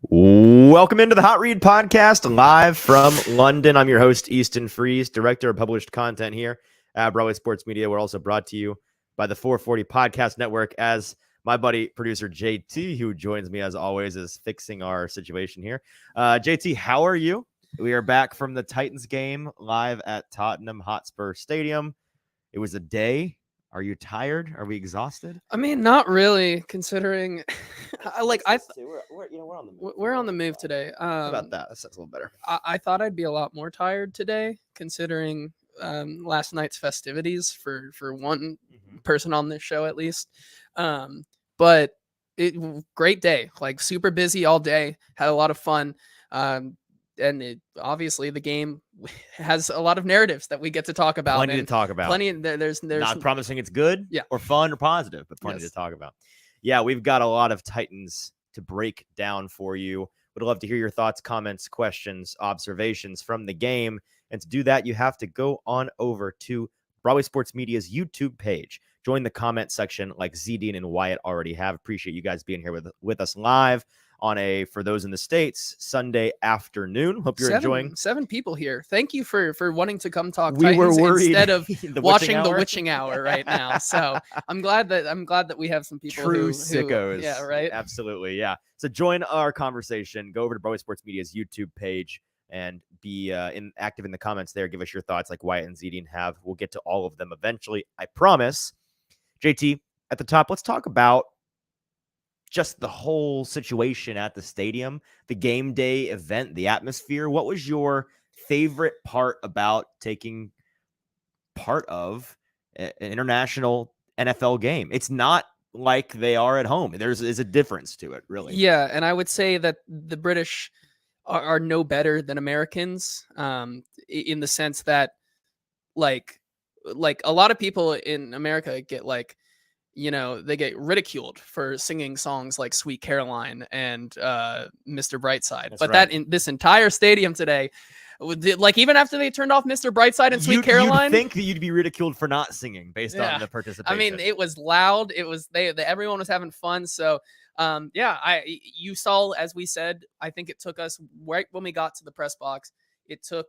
Welcome into the Hot Read Podcast, live from London. I'm your host, Easton Freeze, director of published content here at Broadway Sports Media. We're also brought to you by the 440 Podcast Network, as my buddy producer JT, who joins me as always, is fixing our situation here. JT, how are you? We are back from the Titans game live at Tottenham Hotspur Stadium. It was a day. Are you tired? Are we exhausted? I mean, not really, considering we're on the move. We're on the move today. How about that? That sounds a little better. I thought I'd be a lot more tired today, considering last night's festivities for one person on this show at least. But great day, like super busy all day. Had a lot of fun. And obviously the game has a lot of narratives that we get to talk about. Plenty to talk about. There's not promising it's good or fun or positive, but plenty to talk about. Yeah, we've got a lot of Titans to break down for you. Would love to hear your thoughts, comments, questions, observations from the game. And to do that, you have to go on over to Broadway Sports Media's YouTube page. Join the comment section like Zdean and Wyatt already have. Appreciate you guys being here with us live on for those in the States, Sunday afternoon. Hope you're enjoying. 7 people here. Thank you for wanting to come talk we Titans were worried instead of watching the witching hour right now. So I'm glad that we have some people true who sickos. Yeah, right. Absolutely. Yeah. So join our conversation. Go over to Broadway Sports Media's YouTube page and be active in the comments there. Give us your thoughts like Wyatt and Zdean have. We'll get to all of them eventually, I promise. JT, at the top, let's talk about just the whole situation at the stadium, the game day event, the atmosphere. What was your favorite part about taking part of an international NFL game? It's not like they are at home. There's a difference to it, really. Yeah, and I would say that the British are no better than Americans, in the sense that, like a lot of people in America get they get ridiculed for singing songs like Sweet Caroline and Mr. Brightside. That's but right. That in this entire stadium today, even after they turned off Mr. Brightside and Sweet Caroline, you'd think that you'd be ridiculed for not singing based on the participation. I mean, it was loud. It was everyone was having fun. So you saw, as we said, I think it took us right when we got to the press box. It took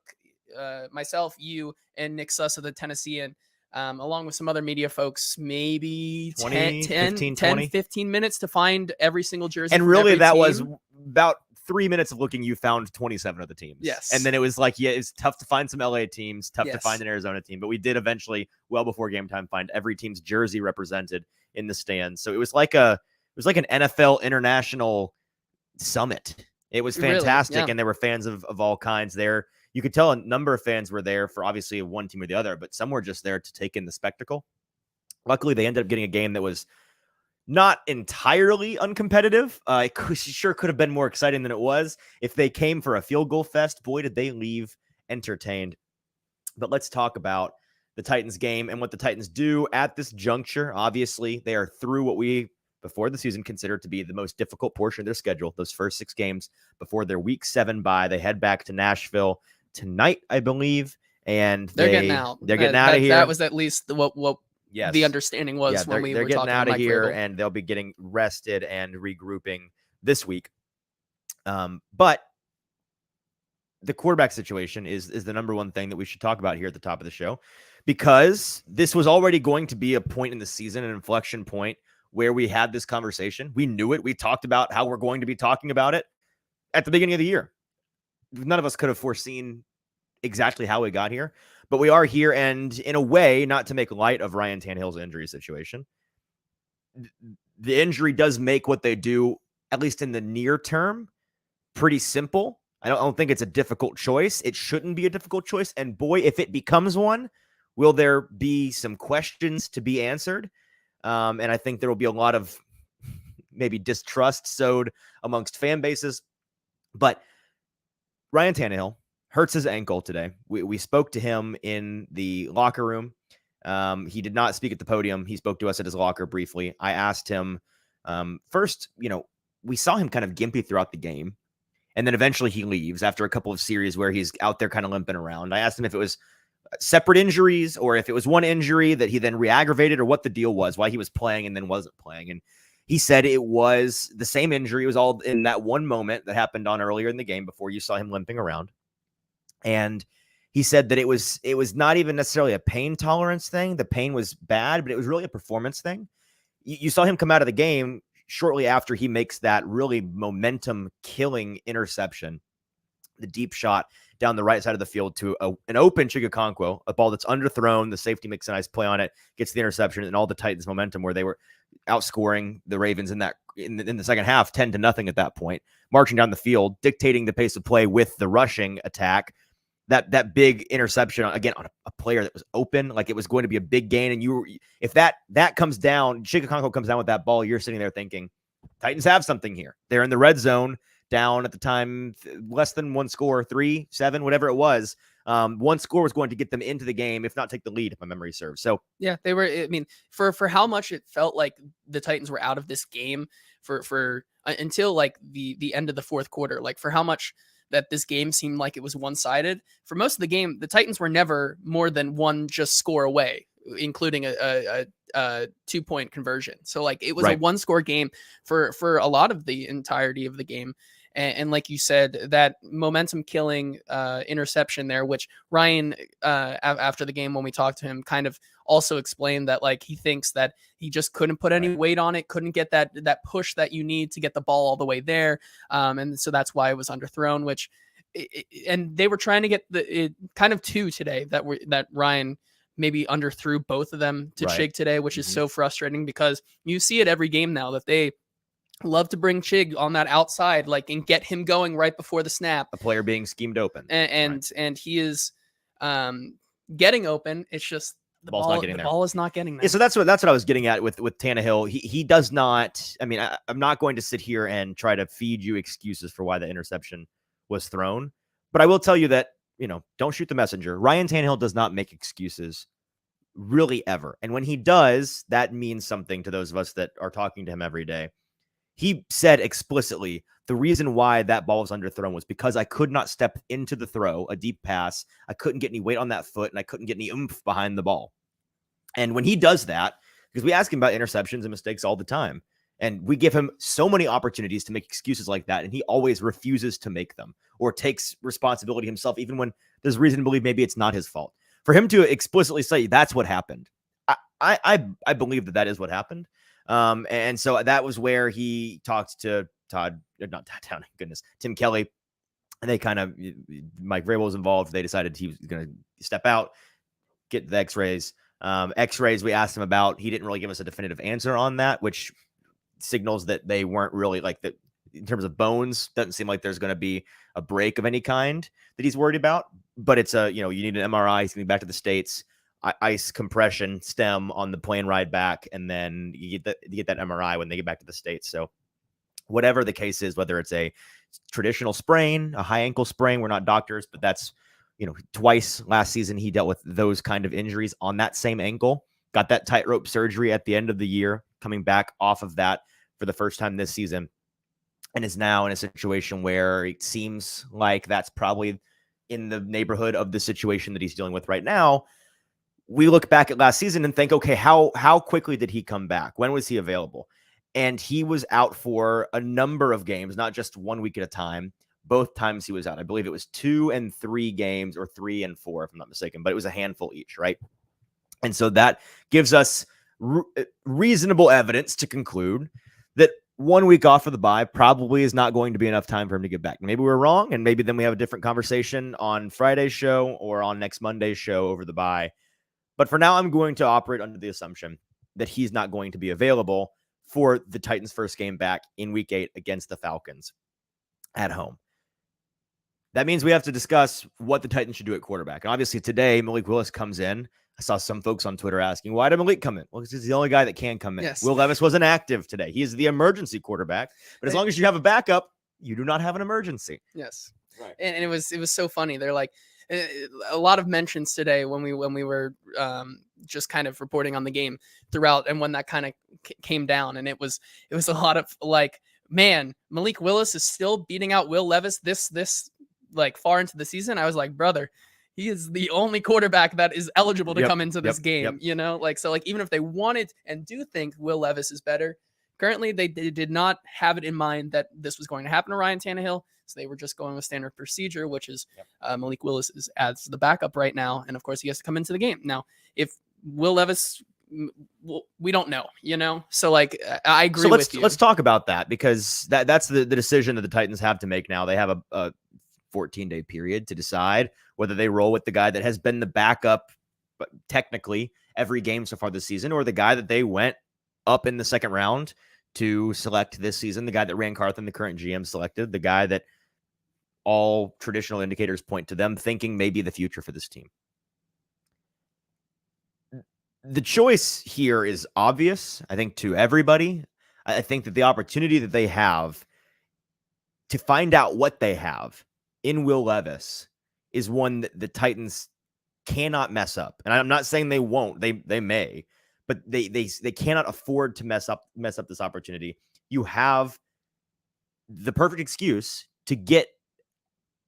myself, you, and Nick Suss of the Tennessean, along with some other media folks, maybe 15 minutes to find every single jersey. And really, that was about 3 minutes of looking. You found 27 of the teams. Yes. And then it was like, it's tough to find some LA teams, tough to find an Arizona team. But we did eventually, well before game time, find every team's jersey represented in the stands. So it was like an NFL international summit. It was fantastic. Really? And there were fans of all kinds there. You could tell a number of fans were there for obviously one team or the other, but some were just there to take in the spectacle. Luckily, they ended up getting a game that was not entirely uncompetitive. It sure could have been more exciting than it was. If they came for a field goal fest, boy, did they leave entertained. But let's talk about the Titans game and what the Titans do at this juncture. Obviously, they are through what we, before the season, considered to be the most difficult portion of their schedule, those first 6 games before their Week 7 bye. They head back to Nashville tonight, I believe, and they're getting out. They're getting out of here. That was at least what the understanding was when we were talking. They're getting out of here, and they'll be getting rested and regrouping this week. But the quarterback situation is the number one thing that we should talk about here at the top of the show, because this was already going to be a point in the season, an inflection point where we had this conversation. We knew it. We talked about how we're going to be talking about it at the beginning of the year. None of us could have foreseen exactly how we got here, but we are here. And in a way, not to make light of Ryan Tannehill's injury situation, the injury does make what they do, at least in the near term, pretty simple. I don't think it's a difficult choice. It shouldn't be a difficult choice. And boy, if it becomes one, will there be some questions to be answered? And I think there will be a lot of maybe distrust sowed amongst fan bases. But Ryan Tannehill hurts his ankle today. We spoke to him in the locker room. He did not speak at the podium. He spoke to us at his locker briefly. I asked him first, we saw him kind of gimpy throughout the game. And then eventually he leaves after a couple of series where he's out there kind of limping around. I asked him if it was separate injuries or if it was one injury that he then re-aggravated, or what the deal was, why he was playing and then wasn't playing. And He said it was the same injury. It was all in that one moment that happened on earlier in the game before you saw him limping around. And he said that it was not even necessarily a pain tolerance thing. The pain was bad, but it was really a performance thing. You saw him come out of the game shortly after he makes that really momentum killing interception, the deep shot down the right side of the field to an open Chigakonkwo, a ball that's underthrown. The safety makes a nice play on it, gets the interception, and all the Titans momentum where they were outscoring the Ravens in the second half 10-0 at that point, marching down the field, dictating the pace of play with the rushing attack. That big interception again on a player that was open, like it was going to be a big gain. And if that comes down, Chigakonkwo comes down with that ball, you're sitting there thinking, Titans have something here. They're in the red zone, down at the time, less than one score, 3-7, whatever it was. One score was going to get them into the game, if not take the lead, if my memory serves. So yeah, they were. I mean, for how much it felt like the Titans were out of this game for until like the end of the fourth quarter, like for how much that this game seemed like it was one-sided. For most of the game, the Titans were never more than one just score away, including a 2-point conversion. So like it was a one-score game for a lot of the entirety of the game. And like you said, that momentum killing interception there, which Ryan, after the game when we talked to him, kind of also explained that like he thinks that he just couldn't put any weight on it, couldn't get that push that you need to get the ball all the way there. And so that's why it was underthrown, which and they were trying to get kind of two today that Ryan maybe underthrew both of them to Chig today, which is so frustrating because you see it every game now that they love to bring Chig on that outside, like, and get him going right before the snap. A player being schemed open. And he is getting open. It's just the ball is not getting there. Yeah, so that's what I was getting at with Tannehill. He does not. I mean, I'm not going to sit here and try to feed you excuses for why the interception was thrown, but I will tell you that, don't shoot the messenger. Ryan Tannehill does not make excuses really ever. And when he does, that means something to those of us that are talking to him every day. He said explicitly, the reason why that ball was underthrown was because I could not step into the throw, a deep pass. I couldn't get any weight on that foot, and I couldn't get any oomph behind the ball. And when he does that, because we ask him about interceptions and mistakes all the time, and we give him so many opportunities to make excuses like that, and he always refuses to make them or takes responsibility himself, even when there's reason to believe maybe it's not his fault. For him to explicitly say that's what happened, I believe that is what happened. And so that was where he talked to Tim Kelly, and they kind of, Mike Vrabel was involved. They decided he was going to step out, get the x-rays. X-rays we asked him about. He didn't really give us a definitive answer on that, which signals that they weren't really like that in terms of bones. Doesn't seem like there's going to be a break of any kind that he's worried about, but it's you need an MRI. He's going to be back to the States. Ice compression stem on the plane ride back, and then you get that MRI when they get back to the States. So whatever the case is, whether it's a traditional sprain, a high ankle sprain, we're not doctors, but that's, twice last season he dealt with those kind of injuries on that same ankle, got that tightrope surgery at the end of the year, coming back off of that for the first time this season, and is now in a situation where it seems like that's probably in the neighborhood of the situation that he's dealing with right now. We look back at last season and think, okay, how quickly did he come back? When was he available? And he was out for a number of games, not just 1 week at a time. Both times he was out. I believe it was 2 and 3 games, or 3 and 4, if I'm not mistaken, but it was a handful each, right? And so that gives us reasonable evidence to conclude that 1 week off of the bye probably is not going to be enough time for him to get back. Maybe we're wrong, and maybe then we have a different conversation on Friday's show or on next Monday's show over the bye. But for now, I'm going to operate under the assumption that he's not going to be available for the Titans' first game back in Week 8 against the Falcons at home. That means we have to discuss what the Titans should do at quarterback. And obviously today, Malik Willis comes in. I saw some folks on Twitter asking, why did Malik come in? Well, because he's the only guy that can come in. Yes. Will Levis wasn't active today. He is the emergency quarterback. But as long as you have a backup, you do not have an emergency. Yes. Right. And it was so funny. They're like, a lot of mentions today when we were just kind of reporting on the game throughout, and when that kind of came down, and it was a lot of like, man, Malik Willis is still beating out Will Levis this like far into the season. I was like, brother, he is the only quarterback that is eligible to come into this game. Like, so like, even if they wanted and do think Will Levis is better, Currently, they did not have it in mind that this was going to happen to Ryan Tannehill. So they were just going with standard procedure, which is Malik Willis is as the backup right now. And of course, he has to come into the game. Now, if Will Levis, we don't know, So like, I agree with you. Let's talk about that, because that's the decision that the Titans have to make now. They have a 14-day period to decide whether they roll with the guy that has been the backup, but technically every game so far this season, or the guy that they went up in the second round to select this season, the guy that Rand Carthen, the current GM, selected, the guy that all traditional indicators point to them thinking maybe the future for this team. The choice here is obvious, I think, to everybody. I think that the opportunity that they have to find out what they have in Will Levis is one that the Titans cannot mess up. And I'm not saying they won't. They may, but they cannot afford to mess up this opportunity. You have the perfect excuse to get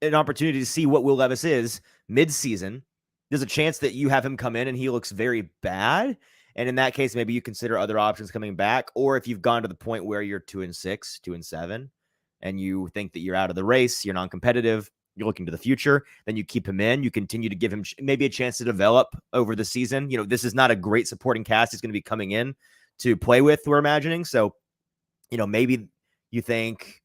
an opportunity to see what Will Levis is mid-season. There's a chance that you have him come in and he looks very bad. And in that case, maybe you consider other options coming back. Or if you've gone to the point where you're 2-6, 2-7, and you think that you're out of the race, you're non-competitive, you're looking to the future, then you keep him in. You continue to give him maybe a chance to develop over the season. This is not a great supporting cast he's going to be coming in to play with, we're imagining. So, maybe you think,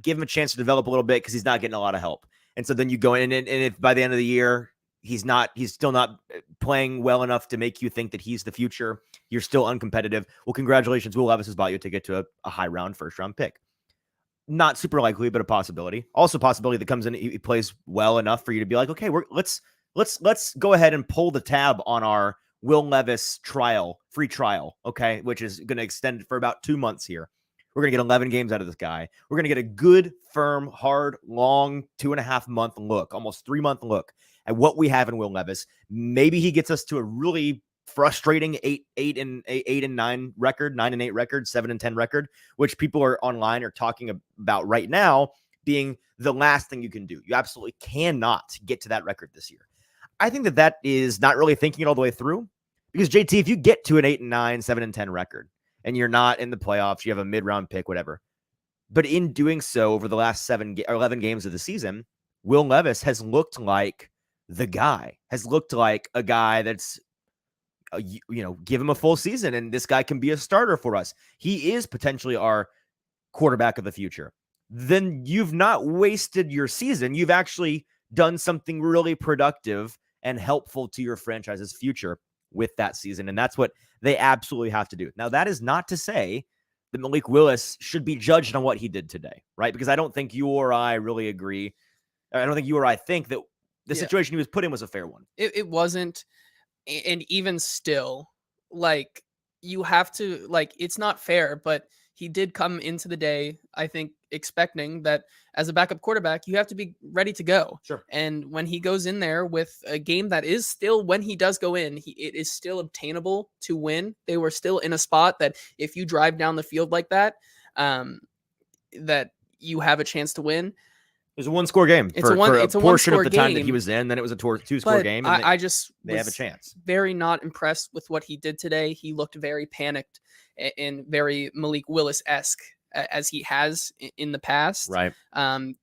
give him a chance to develop a little bit because he's not getting a lot of help. And so then you go in, and if by the end of the year, he's still not playing well enough to make you think that he's the future, you're still uncompetitive. Well, congratulations. Will Levis has bought you a ticket to a high round first round pick. Not super likely, but a possibility. Also a possibility that comes in, he plays well enough for you to be like, okay, let's go ahead and pull the tab on our Will Levis free trial. Okay. Which is going to extend for about 2 months here. We're going to get 11 games out of this guy. We're going to get a good, firm, hard, long 2.5 month look, almost 3 month look at what we have in Will Levis. Maybe he gets us to a really frustrating 8-9 record, 9-8 record, 7-10 record, which people are online are talking about right now being the last thing you can do. You absolutely cannot get to that record this year. I think that is not really thinking it all the way through, because JT, if you get to an 8-9, 7-10 record, and you're not in the playoffs, you have a mid-round pick, whatever. But in doing so, over the last 11 games of the season, Will Levis has looked like the guy, has looked like a guy that's, give him a full season, and this guy can be a starter for us. He is potentially our quarterback of the future. Then you've not wasted your season. You've actually done something really productive and helpful to your franchise's future with that season. And that's what they absolutely have to do. Now, that is not to say that Malik Willis should be judged on what he did today, right? Because I don't think you or I really agree. I don't think you or I think that the situation he was put in was a fair one. It wasn't. And even still, like, you have to, like, it's not fair, but he did come into the day, I think, expecting that as a backup quarterback, you have to be ready to go. Sure. And when he goes in there with a game that is still, when he does go in, it is still obtainable to win. They were still in a spot that if you drive down the field like that, that you have a chance to win. It was a one-score game. It's a portion of the game time that he was in. Then it was a two-score game. And they have a chance. Very not impressed with what he did today. He looked very panicked and very Malik Willis-esque, as he has in the past. Right.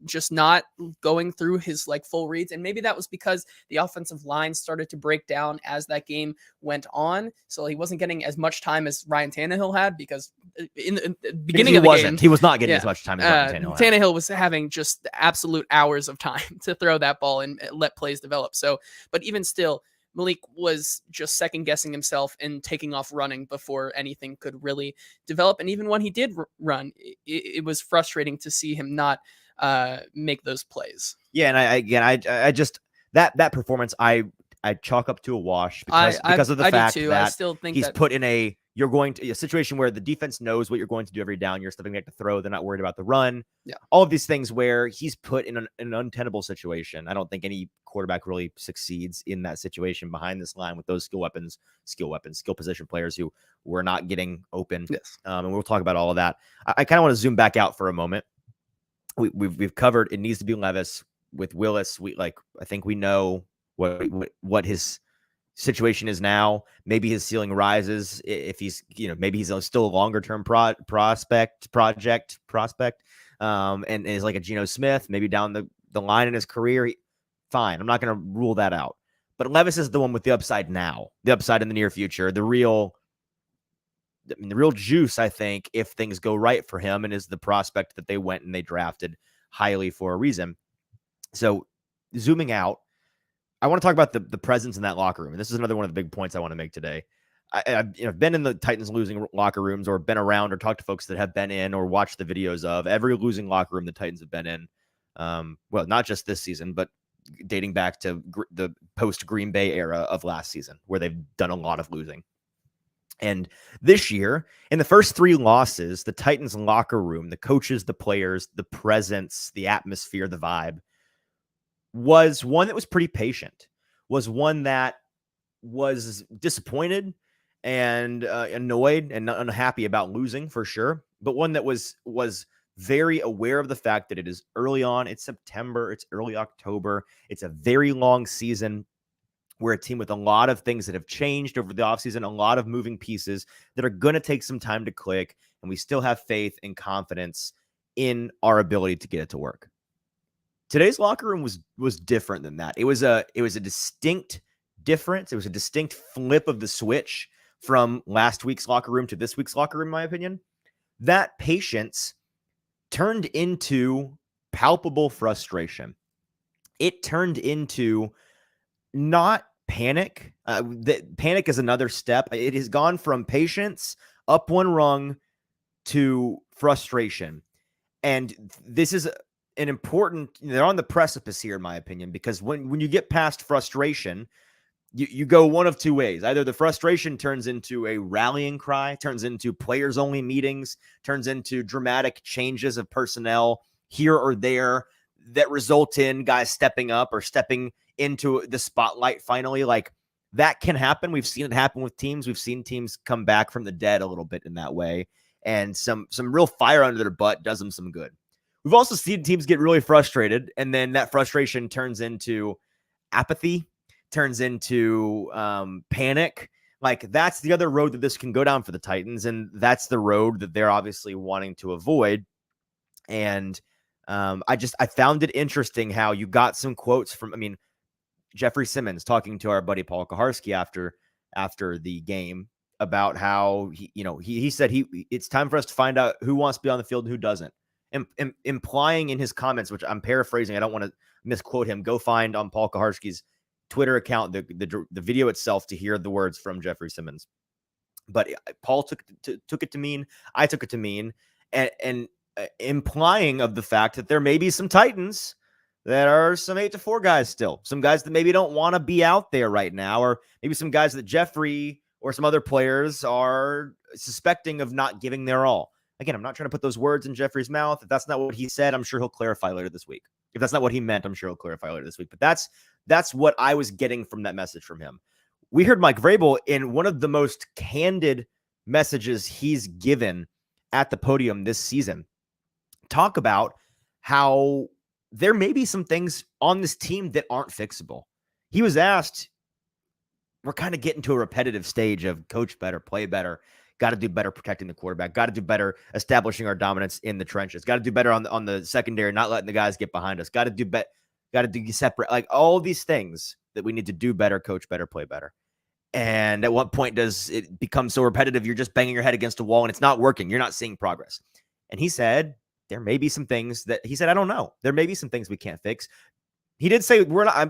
Just not going through his full reads. And maybe that was because the offensive line started to break down as that game went on. So he wasn't getting as much time as Ryan Tannehill had, because in the beginning of the game, he was not getting as much time as Ryan Tannehill had. Tannehill was having just absolute hours of time to throw that ball and let plays develop. So, but even still, Malik was just second guessing himself and taking off running before anything could really develop. And even when he did run, it was frustrating to see him not make those plays. Yeah. And I just, that performance, I chalk up to a wash because of the fact that I still think he's put in a situation where the defense knows what you're going to do every down. You're stepping back to throw. They're not worried about the run. Yeah. All of these things where he's put in an untenable situation. I don't think any quarterback really succeeds in that situation behind this line with those skill position players who were not getting open. Yes. And we'll talk about all of that. I kind of want to zoom back out for a moment. We've covered it needs to be Levis with Willis. I think we know what his situation is now. Maybe his ceiling rises if he's, maybe he's still a longer term prospect, and is like a Geno Smith, maybe down the line in his career. Fine, I'm not going to rule that out. But Levis is the one with the upside now, the upside in the near future, the real juice, I think, if things go right for him, and is the prospect that they went and they drafted highly for a reason. So zooming out, I want to talk about the presence in that locker room. And this is another one of the big points I want to make today. I've been in the Titans losing locker rooms, or been around or talked to folks that have been in or watched the videos of every losing locker room the Titans have been in. Well, not just this season, but dating back to the post Green Bay era of last season, where they've done a lot of losing. And this year, in the first 3 losses, the Titans locker room, the coaches, the players, the presence, the atmosphere, the vibe, was one that was pretty patient, was one that was disappointed and annoyed and unhappy about losing, for sure, but one that was very aware of the fact that it is early on. It's September, it's early October, it's a very long season. We're a team with a lot of things that have changed over the offseason, a lot of moving pieces that are going to take some time to click, and we still have faith and confidence in our ability to get it to work. Today's locker room was different than that. It was a distinct difference. It was a distinct flip of the switch from last week's locker room to this week's locker room, in my opinion. That patience turned into palpable frustration. It turned into not panic. Panic is another step. It has gone from patience up one rung to frustration. And this is an important, they're on the precipice here, in my opinion, because when you get past frustration, you go one of two ways. Either the frustration turns into a rallying cry, turns into players only meetings, turns into dramatic changes of personnel here or there that result in guys stepping up or stepping into the spotlight finally. Like, that can happen. We've seen it happen with teams. We've seen teams come back from the dead a little bit in that way, and some real fire under their butt does them some good. We've also seen teams get really frustrated, and then that frustration turns into apathy, turns into panic. Like, that's the other road that this can go down for the Titans, and that's the road that they're obviously wanting to avoid. And I found it interesting how you got some quotes from, Jeffrey Simmons talking to our buddy Paul Kaharski after the game about how he said it's time for us to find out who wants to be on the field and who doesn't. Implying in his comments, which I'm paraphrasing, I don't want to misquote him. Go find on Paul Kaharski's Twitter account the video itself to hear the words from Jeffrey Simmons. But Paul took it to mean, I took it to mean, and implying of the fact that there may be some Titans that are some 8-4 guys still, some guys that maybe don't want to be out there right now, or maybe some guys that Jeffrey or some other players are suspecting of not giving their all. Again, I'm not trying to put those words in Jeffrey's mouth. If that's not what he said, I'm sure he'll clarify later this week. If that's not what he meant, I'm sure he'll clarify later this week. But that's what I was getting from that message from him. We heard Mike Vrabel in one of the most candid messages he's given at the podium this season talk about how there may be some things on this team that aren't fixable. He was asked, we're kind of getting to a repetitive stage of coach better, play better, got to do better protecting the quarterback, got to do better establishing our dominance in the trenches, got to do better on the secondary, not letting the guys get behind us, got to do separate, like all these things that we need to do better, coach better, play better. And at what point does it become so repetitive you're just banging your head against a wall and it's not working? You're not seeing progress. And he said, there may be some things that he said, I don't know. There may be some things we can't fix. He did say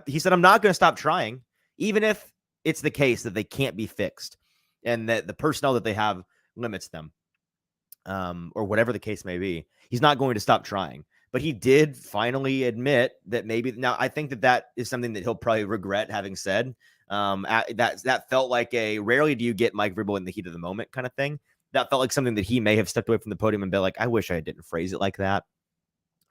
he said, I'm not going to stop trying, even if it's the case that they can't be fixed and that the personnel that they have limits them, or whatever the case may be. He's not going to stop trying, but he did finally admit that maybe now I think that is something that he'll probably regret having said. That felt like a rarely do you get Mike Vrabel in the heat of the moment kind of thing. That felt like something that he may have stepped away from the podium and been like, I wish I didn't phrase it like that.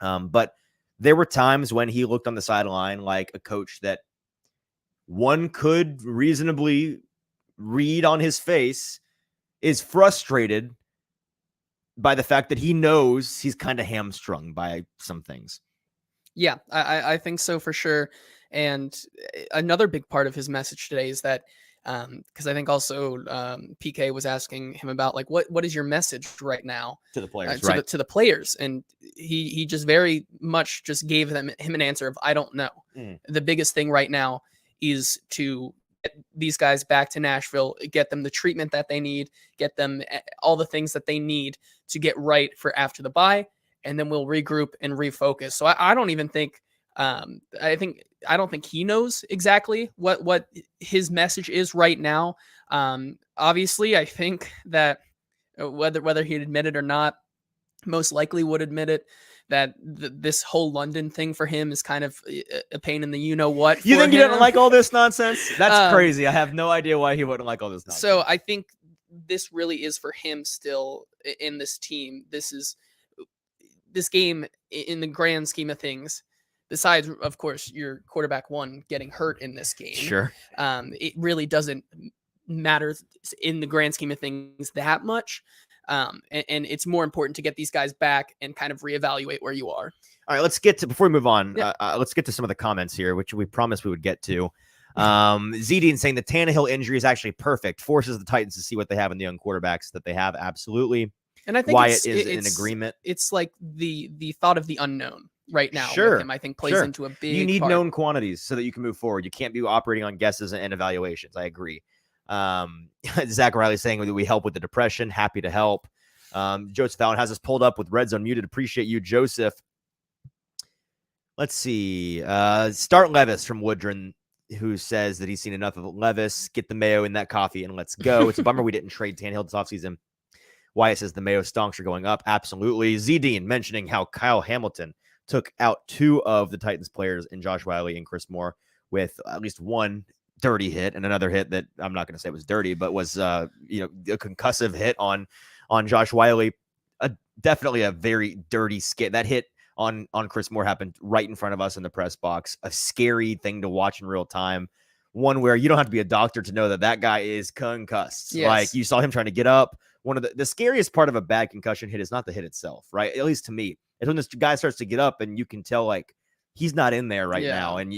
But there were times when he looked on the sideline like a coach that one could reasonably read on his face is frustrated by the fact that he knows he's kind of hamstrung by some things. Yeah, I think so for sure. And another big part of his message today is that Because I think also PK was asking him about like what is your message right now To the players, to right? the players, and he just very much just gave him an answer of I don't know. The biggest thing right now is to get these guys back to Nashville, get them the treatment that they need, get them all the things that they need to get right for after the bye, and then we'll regroup and refocus. So I don't even think I don't think he knows exactly what his message is right now. Obviously, I think that whether he'd admit it or not, most likely would admit it, that this whole London thing for him is kind of a pain in the you know what. You think he him. doesn't like all this nonsense? That's crazy. I have no idea why he wouldn't like all this nonsense. So I think this really is for him still in this team. This game in the grand scheme of things, besides, of course, your quarterback one getting hurt in this game. Sure. It really doesn't matter in the grand scheme of things that much. And it's more important to get these guys back and kind of reevaluate where you are. All right, let's get to, before we move on, let's get to some of the comments here, which we promised we would get to. Zedine saying the Tannehill injury is actually perfect, forces the Titans to see what they have in the young quarterbacks that they have. Absolutely. And I think Wyatt is in agreement. It's like the thought of the unknown right now. Sure. With him, I think plays into a big. You need part. known quantities so that you can move forward. You can't be operating on guesses and evaluations. I agree. Zach Riley saying that we help with the depression. Happy to help. Joseph Allen has us pulled up with Red Zone muted. Appreciate you, Joseph. Let's see. Start Levis from Woodron, who says that he's seen enough of Levis. Get the mayo in that coffee and let's go. It's a bummer we didn't trade Tannehill this offseason. Wyatt says the mayo stonks are going up. Absolutely. Z-Dean mentioning how Kyle Hamilton took out 2 of the Titans players in Josh Wiley and Chris Moore with at least one dirty hit and another hit that I'm not going to say was dirty, but was a concussive hit on Josh Wiley. Definitely a very dirty skit. That hit on Chris Moore happened right in front of us in the press box. A scary thing to watch in real time. One where you don't have to be a doctor to know that guy is concussed. Yes. Like you saw him trying to get up. One of the scariest part of a bad concussion hit is not the hit itself, right? At least to me, it's when this guy starts to get up and you can tell like he's not in there right now. And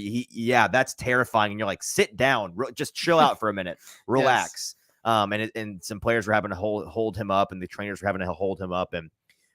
that's terrifying. And you're like, sit down, just chill out for a minute, relax. Yes. And some players were having to hold him up, and the trainers were having to hold him up, and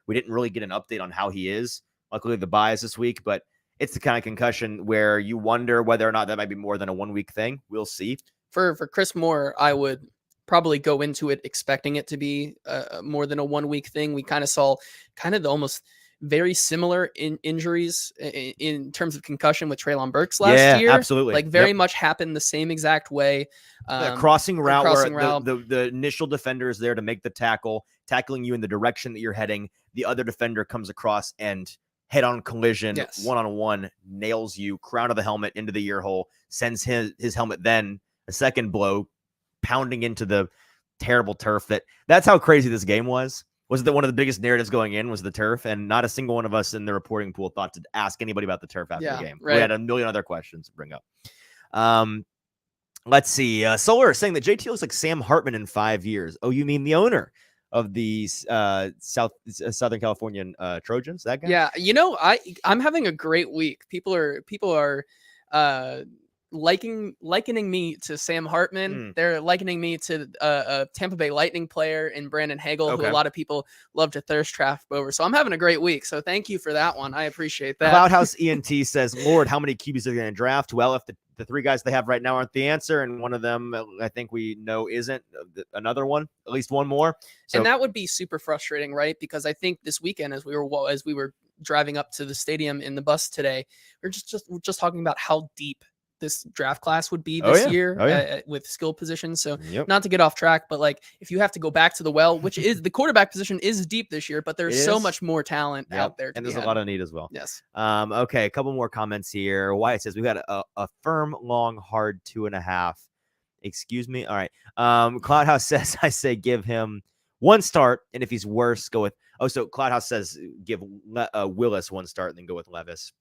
we didn't really get an update on how he is. Luckily, the bye is this week, but it's the kind of concussion where you wonder whether or not that might be more than a 1 week thing. We'll see. For Chris Moore, I would probably go into it expecting it to be more than a 1 week thing. We kind of saw kind of the almost very similar injuries in terms of concussion with Treylon Burks last year. Absolutely. Like very much happened the same exact way. The crossing route where the initial defender is there to make the tackle, tackling you in the direction that you're heading. The other defender comes across and head-on collision, one-on-one, nails you, crown of the helmet into the ear hole, sends his helmet then a second blow, pounding into the terrible turf. That's how crazy this game was. Was that one of the biggest narratives going in was the turf, and not a single one of us in the reporting pool thought to ask anybody about the turf after the game. Right. We had a million other questions to bring up. Let's see. Solar saying that JT looks like Sam Hartman in 5 years. Oh, you mean the owner of the Southern Californian Trojans? That guy? Yeah. I'm having a great week. People are likening me to Sam Hartman. They're likening me to a Tampa Bay Lightning player in Brandon Hagel, who a lot of people love to thirst trap over. So I'm having a great week. So thank you for that one. I appreciate that. Cloudhouse ENT says, Lord, how many QBs are they going to draft? Well, if the 3 guys they have right now aren't the answer, and one of them I think we know isn't, another one, at least one more. So, and that would be super frustrating, right? Because I think this weekend, as we were driving up to the stadium in the bus today, we're just talking about how deep this draft class would be this year with skill positions. So not to get off track, but like if you have to go back to the well, which is the quarterback position is deep this year, but there's so much more talent out there. And there's a lot of need as well. Yes. Okay. A couple more comments here. Wyatt says we've got a firm, long, hard 2.5. Excuse me. All right. Cloudhouse says, I say, give him 1 start. And if he's worse, go with, so Cloudhouse says, give Willis 1 start and then go with Levis.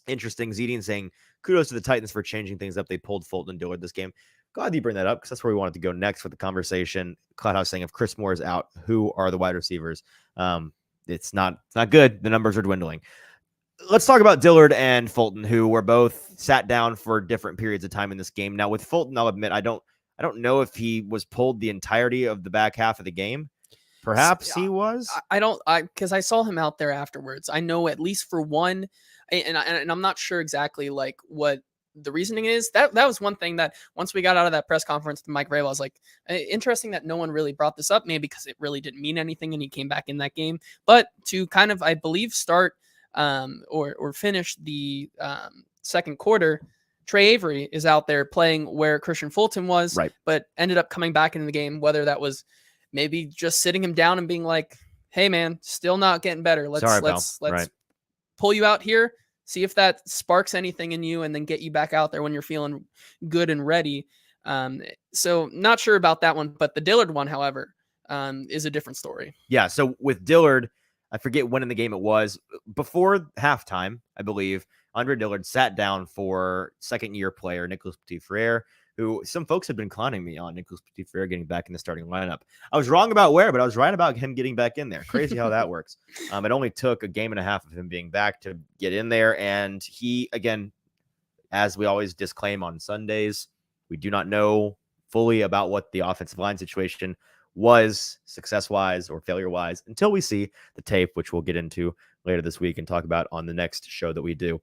Interesting. Zedine saying, kudos to the Titans for changing things up. They pulled Fulton and Dillard this game. Glad you bring that up because that's where we wanted to go next with the conversation. Cloudhouse saying, if Chris Moore is out, who are the wide receivers? It's not good. The numbers are dwindling. Let's talk about Dillard and Fulton, who were both sat down for different periods of time in this game. Now with Fulton, I'll admit, I don't know if he was pulled the entirety of the back half of the game. Perhaps he was. Because I saw him out there afterwards. I know at least for one, and I'm not sure exactly like what the reasoning is. That was one thing that once we got out of that press conference with Mike Vrabel, I was like, interesting that no one really brought this up, maybe because it really didn't mean anything and he came back in that game. But to kind of, I believe, start or finish the second quarter, Trey Avery is out there playing where Christian Fulton was, Right. but ended up coming back into the game, whether that was maybe just sitting him down and being like, hey man, still not getting better. Let's pull you out here, see if that sparks anything in you, and then get you back out there when you're feeling good and ready. So not sure about that one, but the Dillard one, however, is a different story. Yeah. So with Dillard, I forget when in the game it was, before halftime, I believe, Andre Dillard sat down for second-year player Nicholas Petit-Frere, who some folks have been clowning me on Nicholas Petit-Frere getting back in the starting lineup. I was wrong about where, but I was right about him getting back in there. Crazy how that works. It only took a game and a half of him being back to get in there. And he, again, as we always disclaim on Sundays, we do not know fully about what the offensive line situation was success-wise or failure-wise until we see the tape, which we'll get into later this week and talk about on the next show that we do.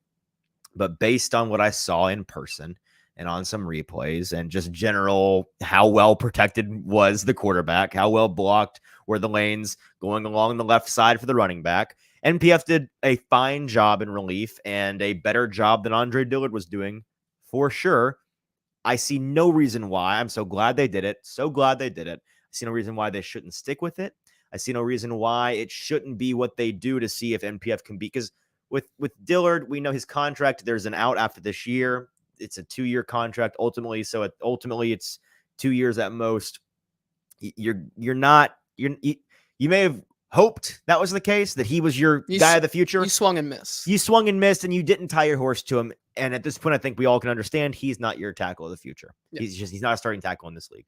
But based on what I saw in person and on some replays and just general how well protected was the quarterback, how well blocked were the lanes going along the left side for the running back, NPF did a fine job in relief and a better job than Andre Dillard was doing for sure. I see no reason why. I'm so glad they did it. So glad they did it. I see no reason why they shouldn't stick with it. I see no reason why it shouldn't be what they do to see if NPF can be, because with Dillard, we know his contract, there's an out after this year. It's a 2-year contract ultimately. So ultimately it's 2 years at most. You may have hoped that was the case, that he was your guy of the future. You swung and missed. You swung and missed, and you didn't tie your horse to him. And at this point, I think we all can understand he's not your tackle of the future. Yeah. He's not a starting tackle in this league.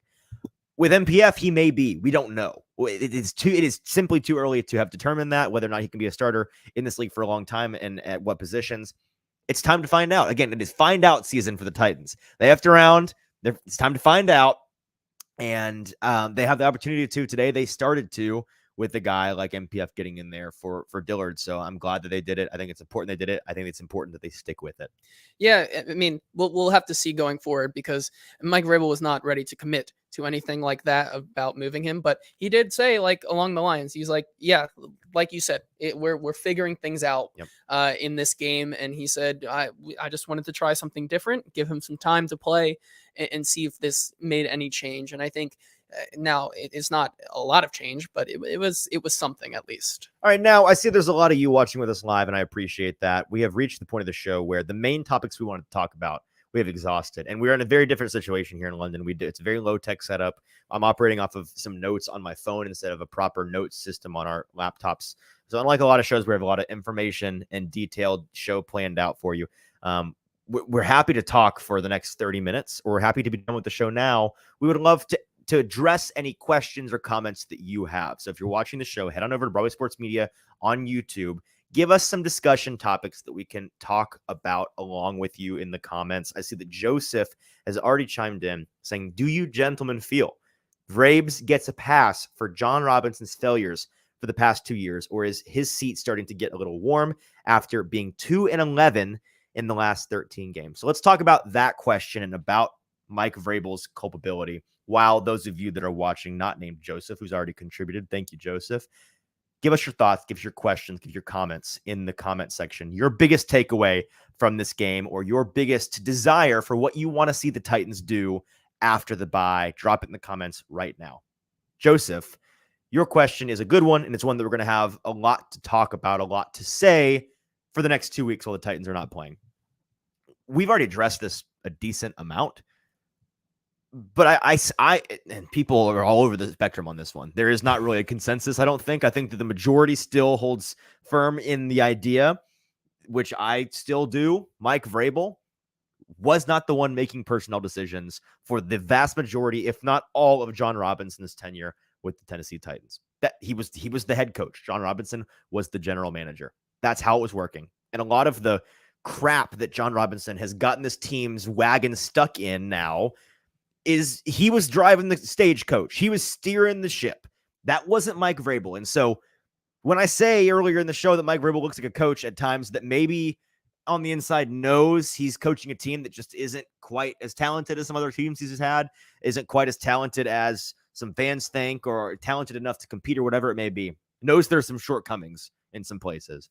With NPF, he may be. We don't know. It is simply too early to have determined that, whether or not he can be a starter in this league for a long time and at what positions. It's time to find out. Again, it is find out season for the Titans. They have to round. It's time to find out. And they have the opportunity to today. They started to with a guy like NPF getting in there for Dillard. So I'm glad that they did it. I think it's important they did it. I think it's important that they stick with it. Yeah, I mean, we'll have to see going forward, because Mike Vrabel was not ready to commit to anything like that about moving him, but he did say, like, along the lines, he's like, yeah, like you said, we're figuring things out in this game, and he said, I just wanted to try something different, give him some time to play, and see if this made any change. And I think now it's not a lot of change, but it was something at least. All right, now I see there's a lot of you watching with us live, and I appreciate that. We have reached the point of the show where the main topics we wanted to talk about, we have exhausted, and we're in a very different situation here in London. It's a very low tech setup. I'm operating off of some notes on my phone instead of a proper notes system on our laptops. So unlike a lot of shows where we have a lot of information and detailed show planned out for you, we're happy to talk for the next 30 minutes, or we're happy to be done with the show now. We would love to address any questions or comments that you have. So if you're watching the show, head on over to Broadway Sports Media on YouTube. Give us some discussion topics that we can talk about along with you in the comments. I see that Joseph has already chimed in saying, do you gentlemen feel Vrabes gets a pass for John Robinson's failures for the past 2 years, or is his seat starting to get a little warm after being 2-11 in the last 13 games? So let's talk about that question and about Mike Vrabel's culpability. While those of you that are watching, not named Joseph, who's already contributed, thank you, Joseph. Give us your thoughts, give us your questions, give your comments in the comment section. Your biggest takeaway from this game, or your biggest desire for what you want to see the Titans do after the bye. Drop it in the comments right now. Joseph, your question is a good one, and it's one that we're going to have a lot to talk about, a lot to say for the next 2 weeks while the Titans are not playing. We've already addressed this a decent amount, but I and people are all over the spectrum on this one. There is not really a consensus, I don't think. I think that the majority still holds firm in the idea, which I still do. Mike Vrabel was not the one making personnel decisions for the vast majority, if not all, of John Robinson's tenure with the Tennessee Titans. That he was the head coach. John Robinson was the general manager. That's how it was working. And a lot of the crap that John Robinson has gotten this team's wagon stuck in now is he was driving the stagecoach. He was steering the ship. That wasn't Mike Vrabel. And so when I say earlier in the show that Mike Vrabel looks like a coach at times that maybe on the inside knows he's coaching a team that just isn't quite as talented as some other teams he's had, isn't quite as talented as some fans think, or talented enough to compete or whatever it may be, knows there's some shortcomings in some places.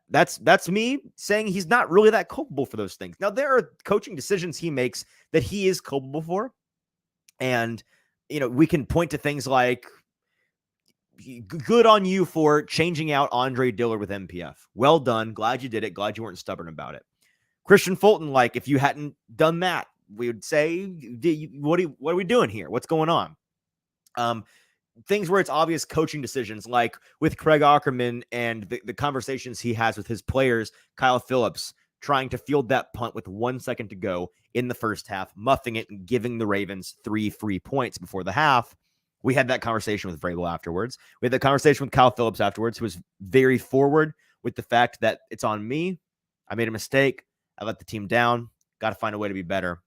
That's me saying he's not really that culpable for those things. Now, there are coaching decisions he makes that he is culpable for. And, we can point to things like, good on you for changing out Andre Dillard with MPF. Well done. Glad you did it. Glad you weren't stubborn about it. Christian Fulton, like, if you hadn't done that, we would say, what are we doing here? What's going on? Things where it's obvious coaching decisions, like with Craig Ackerman and the conversations he has with his players, Kyle Phillips, trying to field that punt with 1 second to go in the first half, muffing it and giving the Ravens 3 free points before the half. We had that conversation with Vrabel afterwards. We had that conversation with Kyle Phillips afterwards, who was very forward with the fact that it's on me. I made a mistake. I let the team down. Got to find a way to be better.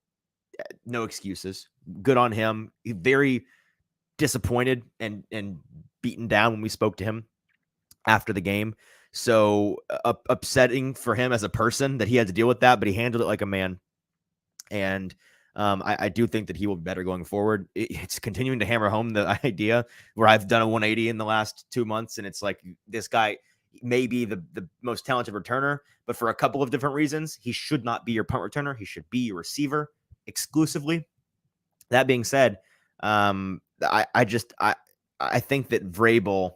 No excuses. Good on him. He's very disappointed and beaten down when we spoke to him after the game. So upsetting for him as a person that he had to deal with that, but he handled it like a man. And I do think that he will be better going forward. It's continuing to hammer home the idea where I've done a 180 in the last 2 months, and it's like, this guy may be the most talented returner, but for a couple of different reasons, he should not be your punt returner. He should be your receiver exclusively. That being said, I think that Vrabel,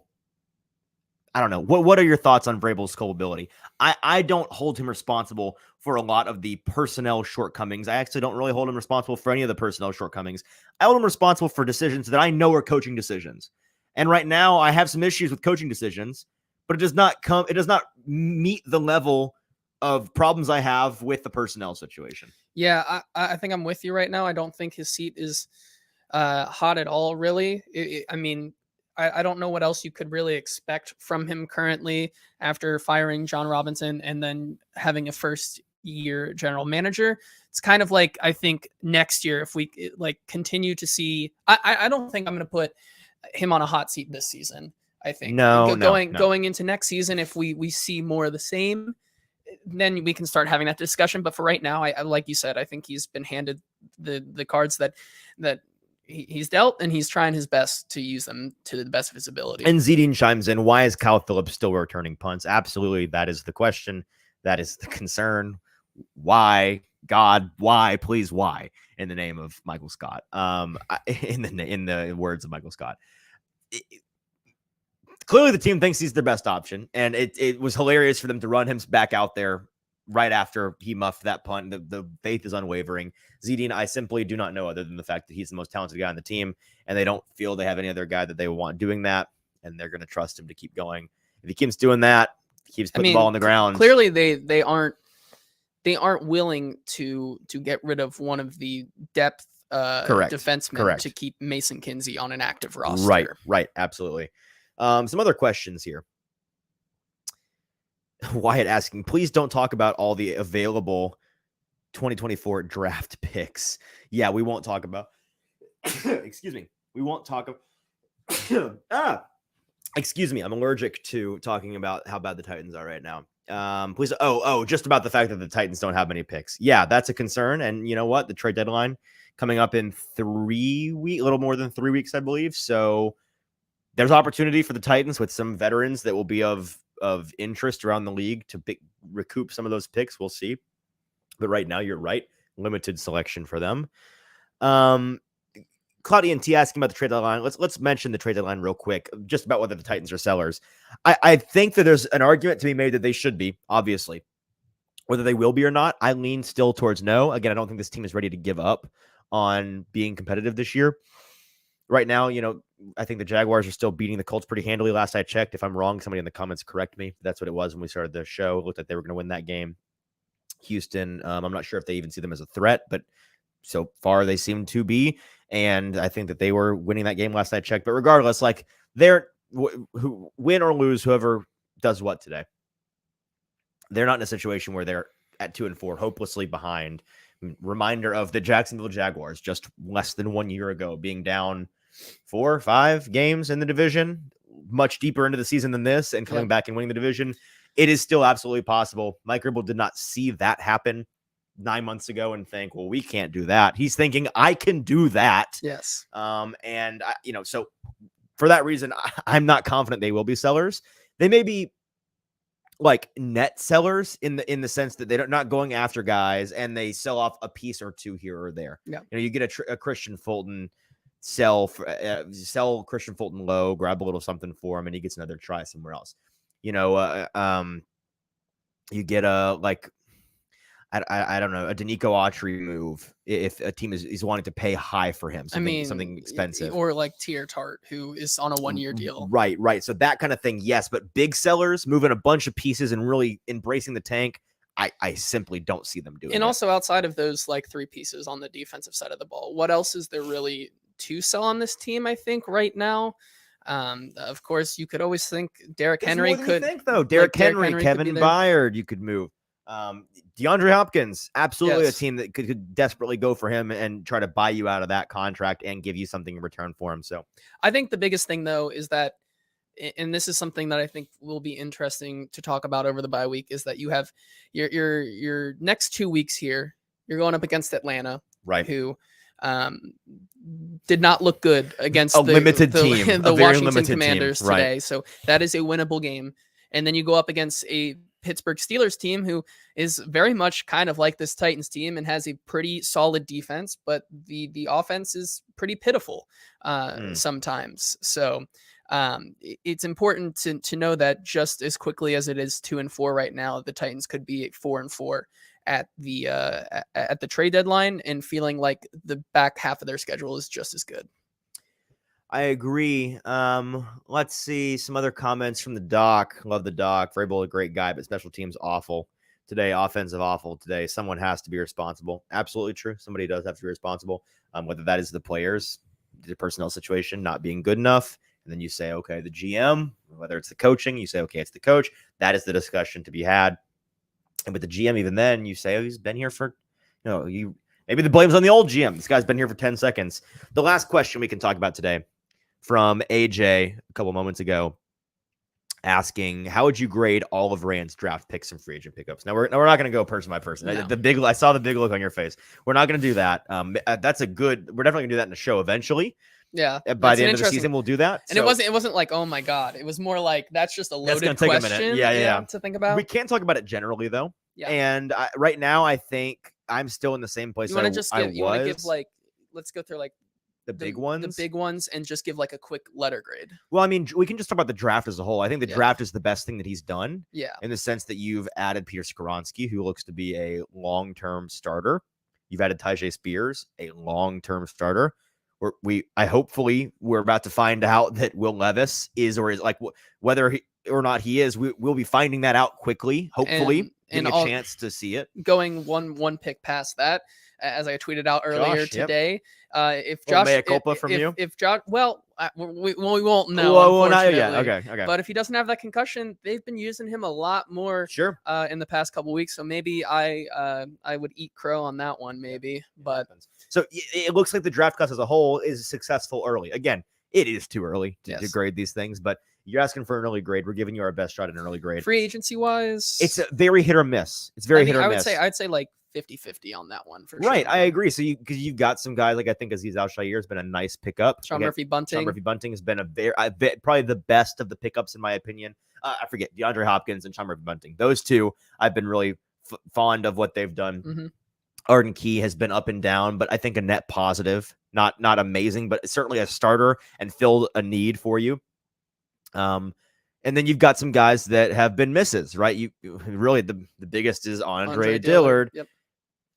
I don't know. What are your thoughts on Vrabel's culpability? I don't hold him responsible for a lot of the personnel shortcomings. I actually don't really hold him responsible for any of the personnel shortcomings. I hold him responsible for decisions that I know are coaching decisions. And right now I have some issues with coaching decisions, but it does not meet the level of problems I have with the personnel situation. Yeah, I think I'm with you right now. I don't think his seat is hot at all, really. I mean, I don't know what else you could really expect from him currently after firing John Robinson and then having a first-year general manager. It's kind of like, I think next year, if we continue to see, I don't think I'm going to put him on a hot seat this season. I think going into next season, if we see more of the same, then we can start having that discussion. But for right now, I like you said, I think he's been handed the cards that he's dealt, and he's trying his best to use them to the best of his ability. And Zedine chimes in, why is Kyle Phillips still returning punts? Absolutely, that is the question. That is the concern. Why, God, why, please, why, in the name of Michael Scott? In the words of Michael Scott. Clearly, the team thinks he's their best option, and it was hilarious for them to run him back out there right after he muffed that punt. The faith is unwavering. Zedine, I simply do not know, other than the fact that he's the most talented guy on the team, and they don't feel they have any other guy that they want doing that, and they're going to trust him to keep going. If he keeps doing that, keeps putting the ball on the ground. Clearly, they aren't willing to get rid of one of the depth defensemen to keep Mason Kinsey on an active roster. Right, absolutely. Some other questions here. Wyatt asking, please don't talk about all the available 2024 draft picks. Yeah, we won't talk about. Excuse me. We won't talk about. Excuse me. I'm allergic to talking about how bad the Titans are right now. Please. Just about the fact that the Titans don't have many picks. Yeah, that's a concern. And you know what? The trade deadline coming up in 3 weeks, a little more than 3 weeks, I believe. So there's opportunity for the Titans with some veterans that will be of interest around the league to recoup some of those picks. We'll see. But right now, you're right. Limited selection for them. Claudia and T asking about the trade deadline. Let's mention the trade deadline real quick, just about whether the Titans are sellers. I think that there's an argument to be made that they should be, obviously. Whether they will be or not, I lean still towards no. Again, I don't think this team is ready to give up on being competitive this year. Right now, I think the Jaguars are still beating the Colts pretty handily. Last I checked, if I'm wrong, somebody in the comments correct me. That's what it was when we started the show. It looked like they were going to win that game. Houston, I'm not sure if they even see them as a threat, but so far they seem to be. And I think that they were winning that game last I checked. But regardless, like they're who win or lose, whoever does what today, they're not in a situation where they're at 2-4, hopelessly behind, Reminder of the Jacksonville Jaguars just less than 1 year ago being down 4 or 5 games in the division, much deeper into the season than this, and coming back and winning the division. It is still absolutely possible. Mike Gribble did not see that happen 9 months ago and think, well, we can't do that. He's thinking, I can do that. Yes. And so for that reason, I'm not confident they will be sellers. They may be like net sellers in the sense that they're not going after guys and they sell off a piece or two here or there. Yeah. You get a Christian Fulton, sell Christian Fulton low, grab a little something for him, and he gets another try somewhere else. You get I don't know, a Danico Autry move if a team is wanting to pay high for him. Something expensive. Or like Tier Tart, who is on a 1-year deal. Right. So that kind of thing, yes. But big sellers, moving a bunch of pieces and really embracing the tank, I simply don't see them doing. And also outside of those like 3 pieces on the defensive side of the ball, what else is there really to sell on this team, I think, right now? Of course, you could always think Derrick Henry could. Derrick Henry, Kevin Byard, you could move. DeAndre Hopkins, absolutely a team that could desperately go for him and try to buy you out of that contract and give you something in return for him. So I think the biggest thing though is that, and this is something that I think will be interesting to talk about over the bye week, is that you have your next 2 weeks here. You're going up against Atlanta, right? Who did not look good against the Washington Commanders team, today. Right. So that is a winnable game. And then you go up against a Pittsburgh Steelers team who is very much kind of like this Titans team and has a pretty solid defense, but the offense is pretty pitiful sometimes. So it's important to know that just as quickly as it is 2-4 right now, the Titans could be 4-4 at the trade deadline and feeling like the back half of their schedule is just as good. I agree. Let's see some other comments from the doc. Love the doc. Vrabel, a great guy, but special teams awful today. Offensive awful today. Someone has to be responsible. Absolutely true. Somebody does have to be responsible. Whether that is the players, the personnel situation not being good enough, and then you say, okay, the GM. Whether it's the coaching, you say, okay, it's the coach. That is the discussion to be had. And with the GM, even then, you say, oh, he's been here for, maybe the blame's on the old GM. This guy's been here for 10 seconds. The last question we can talk about today, from AJ a couple moments ago, asking, how would you grade all of Rand's draft picks and free agent pickups? Now we're not going to go person by person. No. I saw the big look on your face. We're not going to do that. That's we're definitely going to do that in a show eventually. Yeah. By the end of the season, we'll do that. And it wasn't like, oh my God, it was more like, that's just a loaded question. Take a minute. Yeah. To think about. We can't talk about it generally though. Yeah. And right now, I think I'm still in the same place. You want to give like, let's go through like the big ones, and just give like a quick letter grade. Well, I mean, we can just talk about the draft as a whole. I think the draft is the best thing that he's done. Yeah. In the sense that you've added Peter Skoronski, who looks to be a long-term starter. You've added Tyjae Spears, a long-term starter. Hopefully we're about to find out that Will Levis is like whether he or not he is. We'll be finding that out quickly. Hopefully, getting a chance to see it. Going one pick past that, as I tweeted out earlier today. If Josh, mea culpa from you, if Josh, we won't know. Well, not yet. Okay. But if he doesn't have that concussion, they've been using him a lot more. Sure. In the past couple weeks, so maybe I would eat crow on that one, maybe. But so it looks like the draft class as a whole is successful early. Again, it is too early to grade these things, but you're asking for an early grade. We're giving you our best shot at an early grade. Free agency wise, it's a very hit or miss. It's very hit or miss. I'd say like 50-50 on that one for sure. Right, I agree. So because you've got some guys like I think Aziz Al-Shaair has been a nice pickup. Sean Murphy Bunting has been probably the best of the pickups in my opinion. I forget DeAndre Hopkins and Sean Murphy Bunting. Those two I've been really fond of what they've done. Mm-hmm. Arden Key has been up and down, but I think a net positive. Not amazing, but certainly a starter and filled a need for you. And then you've got some guys that have been misses, right? You really the biggest is Andre Dillard. Yep.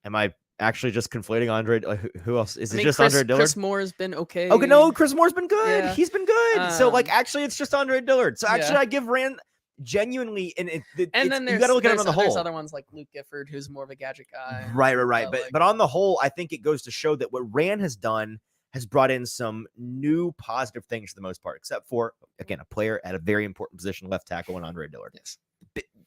Am I actually just conflating Andre? Who else? Is it just Andre Dillard? Chris Moore has been okay. Okay, no, Chris Moore's been good. Yeah. He's been good. So actually, it's just Andre Dillard. So actually, I give Rand genuinely, and then you got to look at him on the whole. There's other ones like Luke Gifford, who's more of a gadget guy. Right. But on the whole, I think it goes to show that what Rand has done has brought in some new positive things for the most part, except for, again, a player at a very important position, left tackle, and Andre Dillard. Yes.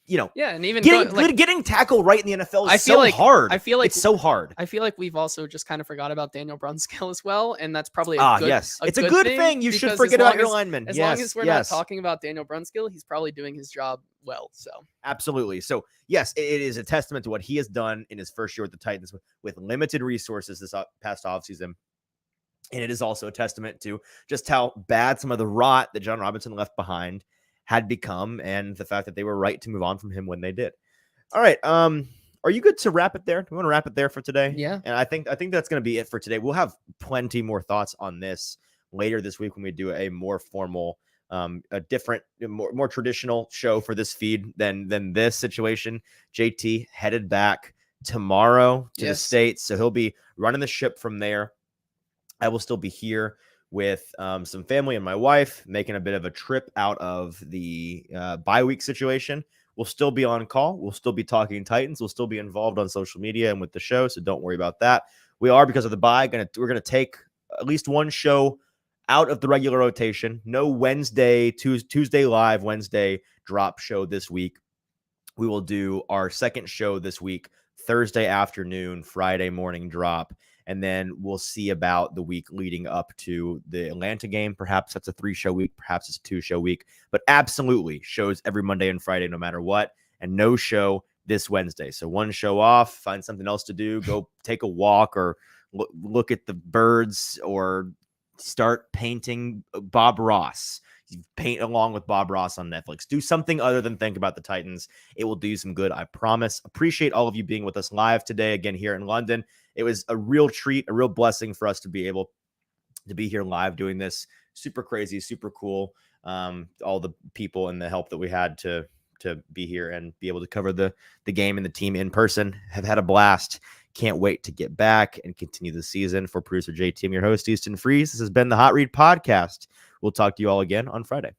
Yeah, and even getting tackled right in the NFL is hard. I feel like it's so hard. I feel like we've also just kind of forgot about Daniel Brunskill as well, and that's probably it's a good thing. You should forget about your linemen. As long as we're not talking about Daniel Brunskill, he's probably doing his job well. So absolutely. So yes, it is a testament to what he has done in his first year with the Titans with limited resources this past offseason. And it is also a testament to just how bad some of the rot that John Robinson left behind had become, and the fact that they were right to move on from him when they did. All right. Are you good to wrap it there? Do we want to wrap it there for today? Yeah. And I think that's going to be it for today. We'll have plenty more thoughts on this later this week when we do a more formal, a different, more traditional show for this feed than this situation. JT headed back tomorrow to the States, so he'll be running the ship from there. I will still be here with some family and my wife, making a bit of a trip out of the bye week situation. We'll still be on call. We'll still be talking Titans. We'll still be involved on social media and with the show, so don't worry about that. We are, because of the bye, we're gonna take at least one show out of the regular rotation. No Tuesday live, Wednesday drop show this week. We will do our second show this week, Thursday afternoon, Friday morning drop. And then we'll see about the week leading up to the Atlanta game. Perhaps that's a 3-show week. Perhaps it's a 2-show week. But absolutely shows every Monday and Friday, no matter what. And no show this Wednesday. So one show off, find something else to do. Go take a walk or look at the birds or start painting Bob Ross. Paint along with Bob Ross on Netflix. Do something other than think about the Titans. It will do you some good, I promise. Appreciate all of you being with us live today, again, here in London. It was a real treat, a real blessing for us to be able to be here live doing this. Super crazy, super cool. All the people and the help that we had to be here and be able to cover the game and the team in person. Have had a blast. Can't wait to get back and continue the season. For producer JT, I'm your host, Easton Freeze. This has been the Hot Read Podcast. We'll talk to you all again on Friday.